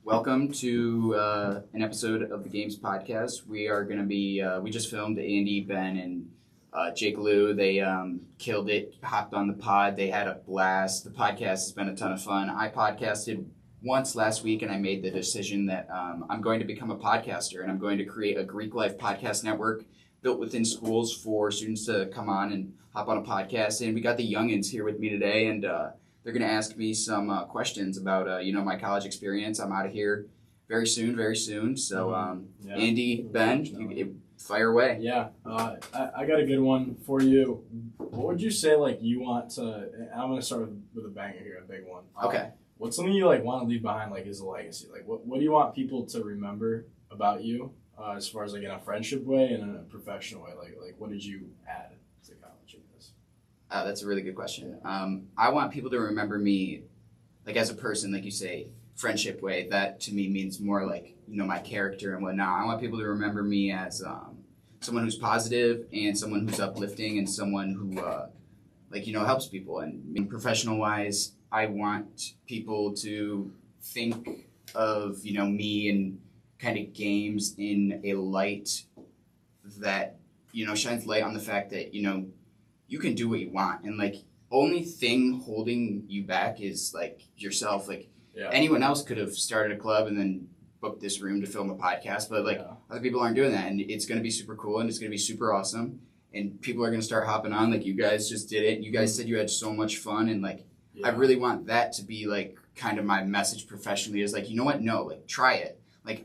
Welcome to an episode of the Games podcast. We are going to be, we just filmed Andy, Ben, and Jake Lou. They killed it, hopped on the pod. They had a blast. The podcast has been a ton of fun. I podcasted once last week, and I made the decision that I'm going to become a podcaster, and I'm going to create a Greek Life podcast network built within schools for students to come on and hop on a podcast. And we got the youngins here with me today, and they're going to ask me some questions about, my college experience. I'm out of here very soon. So, Andy, Ben, fire away. Yeah, I got a good one for you. What would you say, you want to, I'm going to start with a banger here, a big one. Okay. What's something you, want to leave behind, as a legacy? What do you want people to remember about you, as far as, in a friendship way and in a professional way? What did you add to college, I guess? That's a really good question. I want people to remember me, as a person, like you say, friendship way. That to me means more my character and whatnot. I want people to remember me as someone who's positive and someone who's uplifting and someone who, helps people. And professional wise, I want people to think of, me and kind of games in a light that, shines light on the fact that, you can do what you want, and only thing holding you back is yourself. Anyone else could have started a club and then booked this room to film a podcast, but other people aren't doing that, and it's going to be super cool and it's going to be super awesome, and people are going to start hopping on you guys just did it. You guys said you had so much fun, and I really want that to be kind of my message professionally is you know what, no, try it.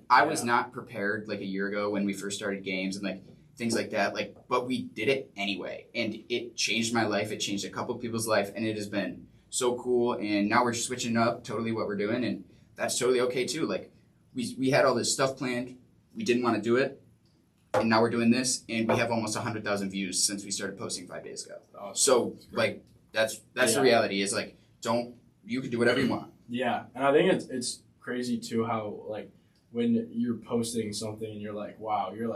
I was not prepared a year ago when we first started games and things like that, but we did it anyway, and it changed my life. It changed a couple people's life, and it has been so cool. And now we're switching up totally what we're doing, and that's totally okay too. We had all this stuff planned, we didn't want to do it, and now we're doing this, and we have almost 100,000 views since we started posting 5 days ago. Awesome. So that's the reality is you can do whatever you want. Yeah, and I think it's crazy too how when you're posting something and you're wow, you're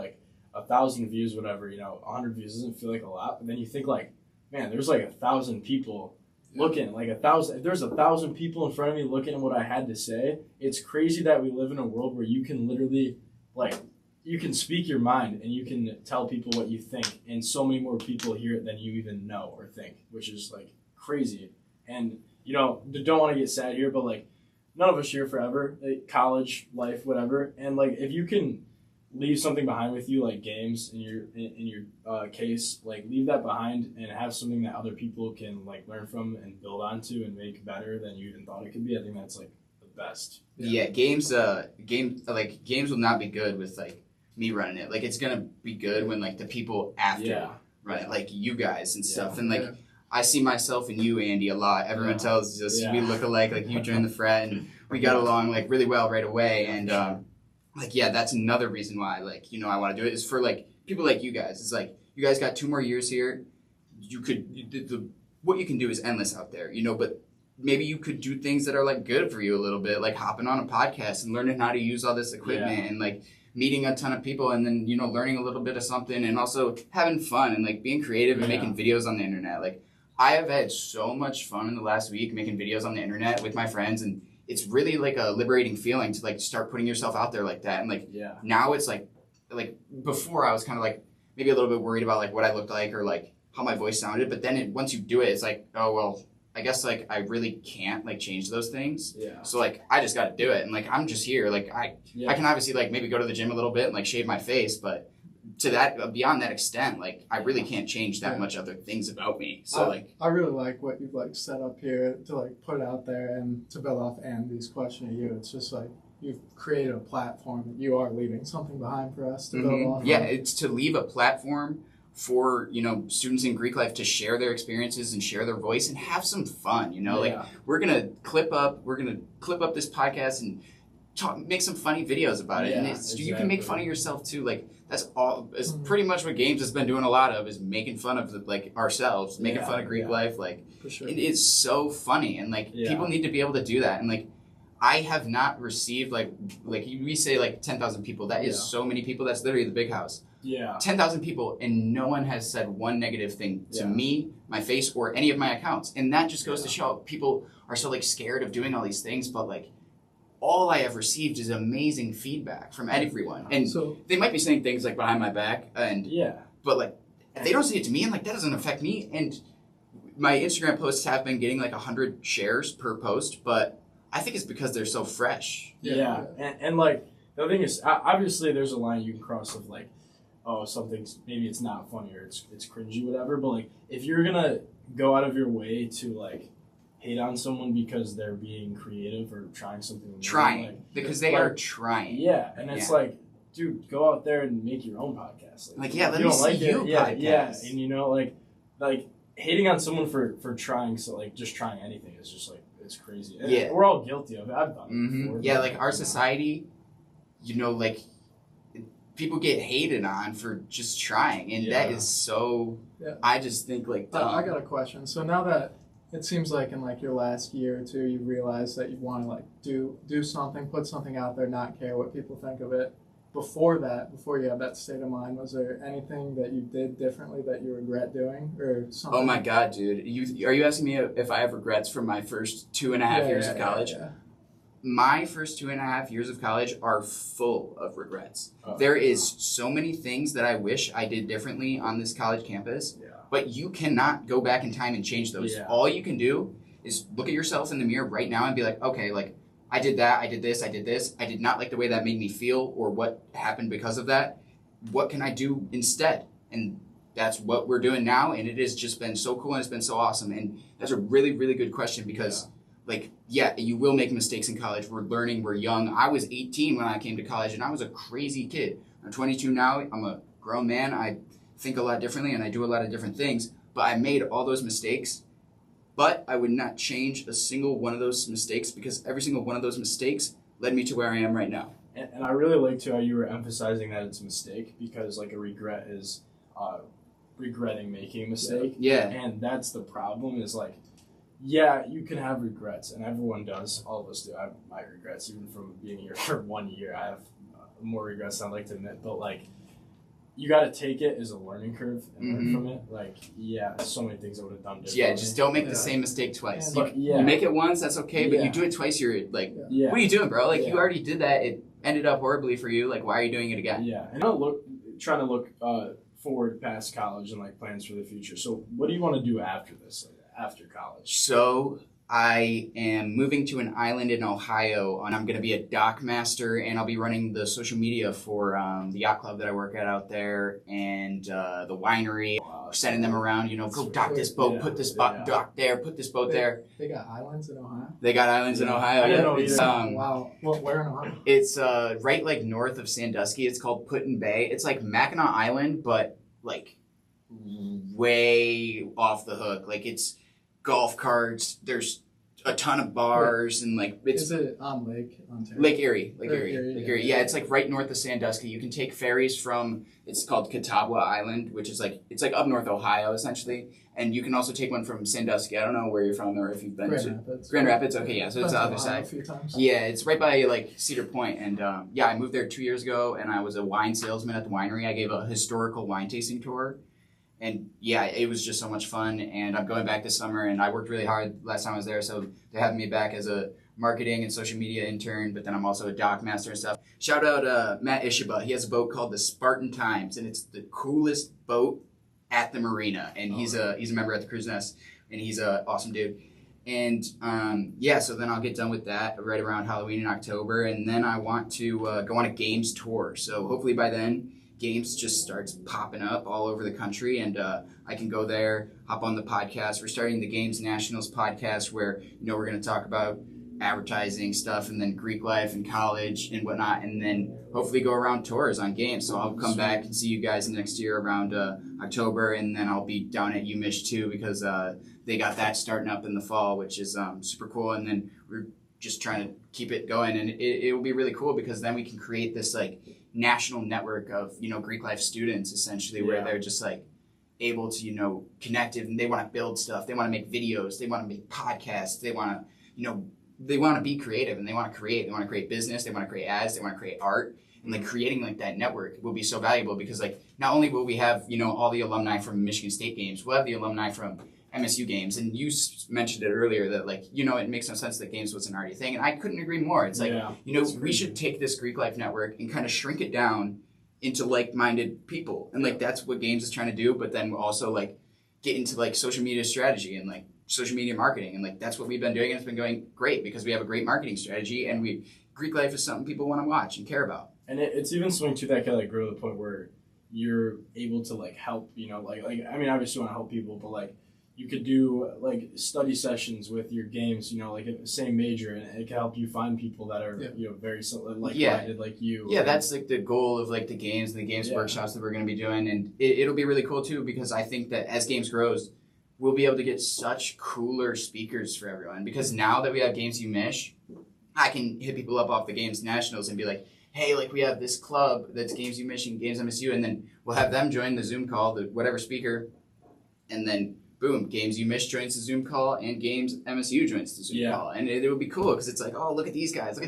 1,000 views, whatever, 100 views doesn't feel like a lot, but then you think man, there's 1,000 people looking, 1,000. If there's 1,000 people in front of me looking at what I had to say, it's crazy that we live in a world where you can literally you can speak your mind and you can tell people what you think, and so many more people hear it than you even know or think, which is crazy. And don't want to get sad here, but none of us here forever, college life, whatever, and if you can leave something behind with you, games in your case, leave that behind and have something that other people can learn from and build onto and make better than you even thought it could be. I think that's the best. Yeah, games will not be good with me running it. It's gonna be good when the people after run it, you guys and stuff. And I see myself in you, Andy, a lot. Everyone tells us we look alike. You joined the frat, and we got along really well right away. And that's another reason why I want to do it is for people like you guys. It's you guys got 2 more years here. What you can do is endless out there, but maybe you could do things that are good for you a little bit, hopping on a podcast and learning how to use all this equipment and meeting a ton of people, and then learning a little bit of something, and also having fun and being creative and making videos on the internet. I have had so much fun in the last week making videos on the internet with my friends, and it's really a liberating feeling to start putting yourself out there like that. And now it's before I was kind of maybe a little bit worried about what I looked like or how my voice sounded, but then once you do it, it's oh well, I guess I really can't change those things. Yeah. So I just got to do it, and I'm just here. I can obviously maybe go to the gym a little bit and shave my face, but to that, beyond that extent, I really can't change that much other things about me. So I really like what you've set up here to put out there, and to build off Andy's question to you. It's just you've created a platform that you are leaving something behind for us to build off. Yeah, it's to leave a platform for students in Greek life to share their experiences and share their voice and have some fun. We're gonna clip up this podcast and make some funny videos about it, and you can make fun of yourself too. That's all. It's pretty much what games has been doing a lot of, is making fun of ourselves, making fun of Greek life. For sure. It is so funny, and people need to be able to do that. And I have not received we say 10,000 people. That is so many people. That's literally the big house. Yeah. 10,000 people, and no one has said one negative thing to me, my face, or any of my accounts. And that just goes to show people are so scared of doing all these things, but all I have received is amazing feedback from everyone. And So they might be saying things like behind my back, but like they don't say it to me, and like that doesn't affect me. And my Instagram posts have been getting like 100 shares per post, but I think it's because they're so fresh. Yeah. And like the thing is, obviously there's a line you can cross of like, oh, something's maybe it's not funny or it's cringy, whatever. But like if you're gonna go out of your way to like hate on someone because they're being creative or trying something new, because they are trying. Yeah, and it's like, dude, go out there and make your own podcast. Let me see you podcast. Yeah, and you know, like hating on someone for trying, so like just trying anything is just like it's crazy. And we're all guilty of it. I've done it before. Yeah, like our society, you know, like people get hated on for just trying, and that is so. Yeah. I just think like I got a question. So now that it seems like in like your last year or two, you realize that you want to like do something, put something out there, not care what people think of it. Before you had that state of mind, was there anything that you did differently that you regret doing or something? Oh my God, dude! Are you asking me if I have regrets from my first 2.5 years of college? Yeah. My first 2.5 years of college are full of regrets. There is so many things that I wish I did differently on this college campus, but you cannot go back in time and change those. Yeah. All you can do is look at yourself in the mirror right now and be like, okay, like I did that, I did this, I did this. I did not like the way that made me feel or what happened because of that. What can I do instead? And that's what we're doing now, and it has just been so cool and it's been so awesome. And that's a really, really good question because you will make mistakes in college. We're learning, we're young. I was 18 when I came to college, and I was a crazy kid. I'm 22 now. I'm a grown man. I think a lot differently, and I do a lot of different things. But I made all those mistakes, but I would not change a single one of those mistakes because every single one of those mistakes led me to where I am right now. And I really liked how you were emphasizing that it's a mistake because, like, a regret is regretting making a mistake. Yeah. And that's the problem is, like, yeah, you can have regrets, and everyone does. All of us do. I have my regrets, even from being here for 1 year. I have more regrets than I like to admit, but like, you got to take it as a learning curve and learn from it. Like, so many things I would have done differently. Yeah, just don't make the same mistake twice. You make it once, that's okay, but you do it twice, you're like, what are you doing, bro? Like, you already did that. It ended up horribly for you. Like, why are you doing it again? Yeah, and trying to look forward past college and like plans for the future. So, what do you want to do after this? Like, after college? So I am moving to an island in Ohio, and I'm going to be a dock master, and I'll be running the social media for the yacht club that I work at out there, and the winery, sending them around, go dock this boat, put this dock there, put this boat there. They got islands in Ohio? They got islands in Ohio. I didn't know either. Wow. Well, where in Ohio? It's right like north of Sandusky. It's called Put-in Bay. It's like Mackinac Island, but like way off the hook. Like it's golf carts, there's a ton of bars, and like is it on Lake Ontario? Lake Erie. Yeah, it's like right north of Sandusky. You can take ferries from, it's called Catawba Island, which is like, it's like up north Ohio essentially, and you can also take one from Sandusky. I don't know where you're from or if you've been to Grand Rapids. Okay, yeah, so it's the other side. A few times. Yeah, it's right by like Cedar Point, and I moved there 2 years ago, and I was a wine salesman at the winery. I gave a historical wine tasting tour. And yeah, it was just so much fun, and I'm going back this summer, and I worked really hard last time I was there, so they're having me back as a marketing and social media intern, but then I'm also a dock master and stuff. Shout out Matt Ishiba. He has a boat called the Spartan Times, and it's the coolest boat at the marina, and he's a member at the Cruise Nest, and he's an awesome dude. And so then I'll get done with that right around Halloween in October, and then I want to go on a games tour, so hopefully by then Games just starts popping up all over the country, and I can go there, hop on the podcast. We're starting the Games Nationals podcast where, we're going to talk about advertising stuff and then Greek life and college and whatnot, and then hopefully go around tours on Games. So I'll come back and see you guys next year around October, and then I'll be down at UMich too because they got that starting up in the fall, which is super cool. And then we're just trying to keep it going, and it will be really cool because then we can create this like national network of Greek life students essentially where they're just like able to connected, and they want to build stuff, they want to make videos, they want to make podcasts, they want to they want to be creative, and they want to create business, they want to create ads, they want to create art, and like creating like that network will be so valuable because like not only will we have all the alumni from Michigan State games, we'll have the alumni from MSU games, and you mentioned it earlier that like it makes no sense that games wasn't already a thing, and I couldn't agree more. It's like we should take this Greek Life Network and kind of shrink it down into like-minded people, and like that's what games is trying to do. But then also like get into like social media strategy and like social media marketing, and like that's what we've been doing, and it's been going great because we have a great marketing strategy, and Greek Life is something people want to watch and care about. And it's even something too that can like grow to the point where you're able to like help, like I mean, obviously you want to help people, but like you could do like study sessions with your games, like the same major, and it can help you find people that are very like-minded like you. Yeah, that's like the goal of like the games and the games workshops that we're going to be doing, and it'll be really cool too because I think that as games grows, we'll be able to get such cooler speakers for everyone, because now that we have GAMESMSU, I can hit people up off the Games Nationals and be like, hey, like we have this club that's GAMESMSU, GAMESMSU, and then we'll have them join the Zoom call, the whatever speaker, and then boom, GAMESMSU joins the Zoom call and GAMESMSU joins the Zoom call. And it would be cool because it's like, oh, look at these guys,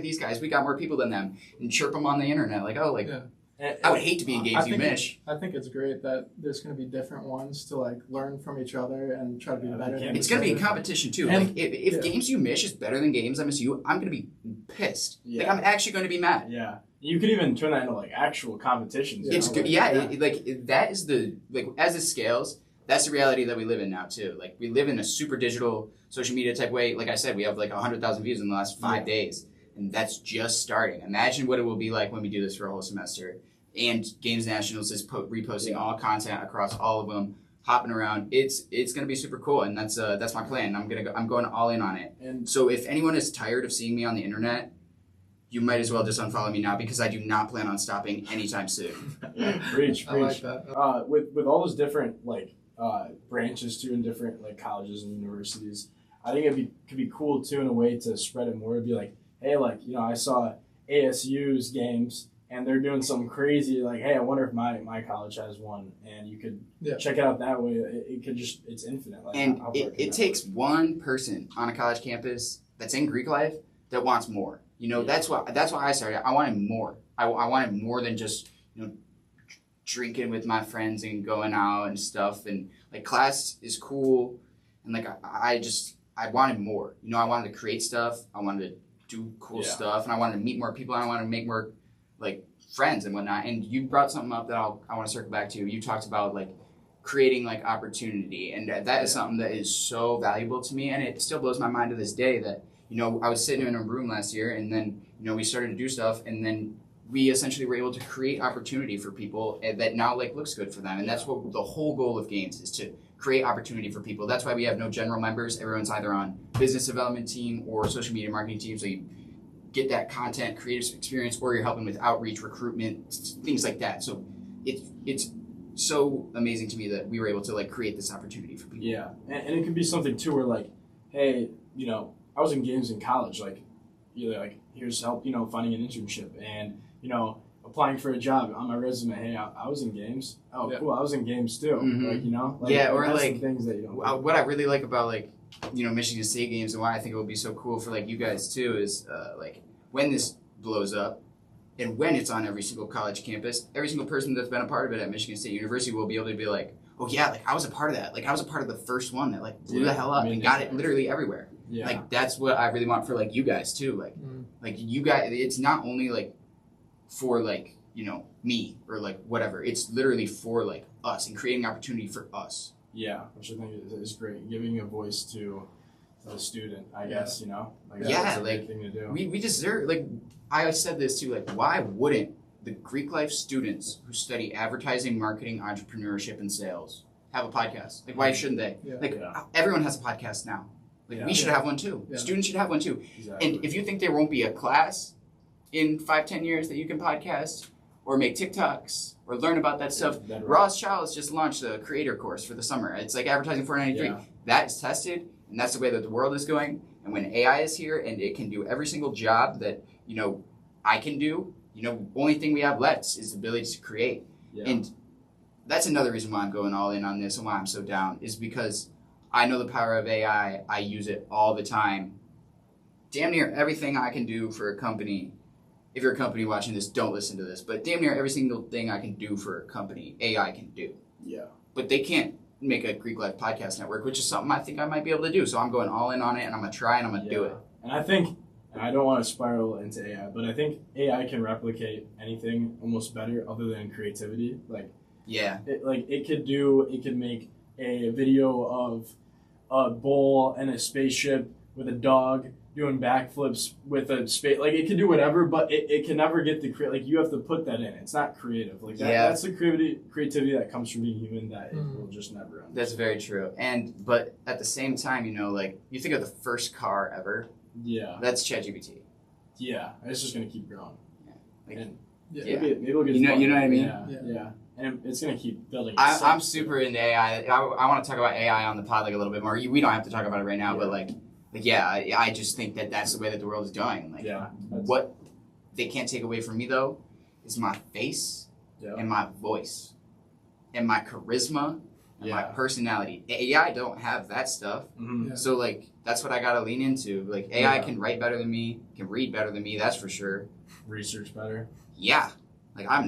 we got more people than them, and chirp them on the internet like, oh, like I would hate to be in GAMESMSU. I think it's great that there's going to be different ones to like learn from each other and try to be better. It's going to be a competition too. And, like if GAMESMSU is better than GAMESMSU, I'm going to be pissed. Like I'm actually going to be mad. Yeah. You could even turn that into like actual competitions. It's good. That is the as it scales. That's the reality that we live in now too. Like we live in a super digital social media type way. Like I said, we have like 100,000 views in the last 5 days, and that's just starting. Imagine what it will be like when we do this for a whole semester. And Games Nationals is reposting all content across all of them, hopping around. It's going to be super cool, and that's my plan. I'm going all in on it. And so if anyone is tired of seeing me on the internet, you might as well just unfollow me now, because I do not plan on stopping anytime soon. Preach. I like that. With all those different like branches too in different like colleges and universities, I think could be cool too in a way to spread it more. It'd be like, hey, like I saw ASU's games and they're doing something crazy. Like, hey, I wonder if my college has one, and you could check it out that way. It could it's infinite. Like, and it takes one person on a college campus that's in Greek life that wants more. That's why I started. I wanted more. I wanted more than just drinking with my friends and going out and stuff. And like class is cool, and like I wanted more. I wanted to create stuff. I wanted to do cool stuff, and I wanted to meet more people, and I wanted to make more like friends and whatnot. And you brought something up that I want to circle back to. You talked about like creating like opportunity, and that is something that is so valuable to me, and it still blows my mind to this day that I was sitting in a room last year, and then we started to do stuff, and then we essentially were able to create opportunity for people that now like looks good for them. And that's what the whole goal of games is, to create opportunity for people. That's why we have no general members. Everyone's either on business development team or social media marketing team, so you get that content creative experience, or you're helping with outreach, recruitment, things like that. So it's so amazing to me that we were able to like create this opportunity for people. Yeah, and it could be something too where like, hey, I was in games in college, like either like here's help, finding an internship, and applying for a job on my resume. Hey, I was in games. Oh, cool, I was in games too. Mm-hmm. Like, or like things that you don't. What I really like about like Michigan State games, and why I think it will be so cool for like you guys too, is like when this blows up, and when it's on every single college campus, every single person that's been a part of it at Michigan State University will be able to be like, oh yeah, like I was a part of that. Like I was a part of the first one that like blew the hell up and got it literally everywhere. Yeah. Like that's what I really want for like you guys too. Like like you guys, it's not only like for like me or like whatever. It's literally for like us and creating opportunity for us. Yeah, which I think is great. Giving a voice to the student, I guess, Like that's a like great thing to do. We deserve, like I said this too, like why wouldn't the Greek life students who study advertising, marketing, entrepreneurship, and sales have a podcast? Like why shouldn't they? Everyone has a podcast now. Like we should have one too. Yeah. Students should have one too. Exactly. And if you think there won't be a class in 5-10 years that you can podcast or make TikToks or learn about that stuff, Ross Childs just launched a creator course for the summer. It's like advertising 493. That is tested, and that's the way that the world is going. And when AI is here and it can do every single job that I can do, only thing we have left is the ability to create. Yeah. And that's another reason why I'm going all in on this and why I'm so down, is because I know the power of AI. I use it all the time. Damn near everything I can do for a company. If you're a company watching this, don't listen to this. But damn near every single thing I can do for a company, AI can do. Yeah. But they can't make a Greek Life podcast network, which is something I think I might be able to do. So I'm going all in on it, and I'm gonna try, and I'm gonna do it. And I think, and I don't want to spiral into AI, but I think AI can replicate anything almost better other than creativity. Like, Yeah. it could make a video of a bull and a spaceship with a dog doing backflips with a space. Like, it can do whatever, but it can never get the like, you have to put that in. It's not creative. Like, that's the creativity that comes from being human that it will just never understand. That's very true. But at the same time, you know, like, you think of the first car ever. Yeah. That's ChatGPT. Yeah. It's just gonna keep growing. Like, And Yeah. maybe it'll get You know what I mean? Yeah. And it's gonna keep building. I'm super into AI. I want to talk about AI on the pod like a little bit more. We don't have to talk about it right now, but I just think that that's the way that the world is going. Like, what they can't take away from me though is my face and my voice and my charisma and my personality. AI don't have that stuff. Mm-hmm. Yeah. So like that's what I gotta lean into. Like AI can write better than me, can read better than me. That's for sure. Research better. Yeah. Like I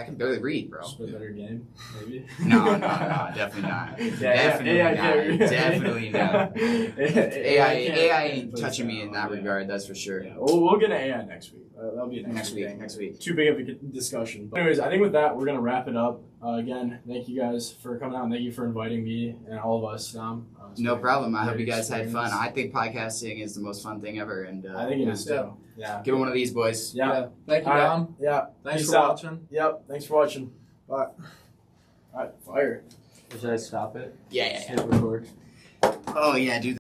can barely read, bro. Just a better game, maybe. No, definitely not. Definitely not. AI ain't touching me in that regard. That's for sure. Yeah. We'll get an AI next week. That'll be next week. Next week. Too big of a discussion. But anyways, I think with that, we're gonna wrap it up. Again, thank you guys for coming out, and thank you for inviting me and all of us. No problem. I hope you guys had experience. fun. I think podcasting is the most fun thing ever, and I think it is too. Yeah. Give it one of these, boys. Yeah. Thank you, All right. Dom. Yeah. Thanks Peace for out. watching. Yep. Thanks for watching. Bye. All right. Fire. Should I stop it? Yeah. Hit record. Oh yeah, dude.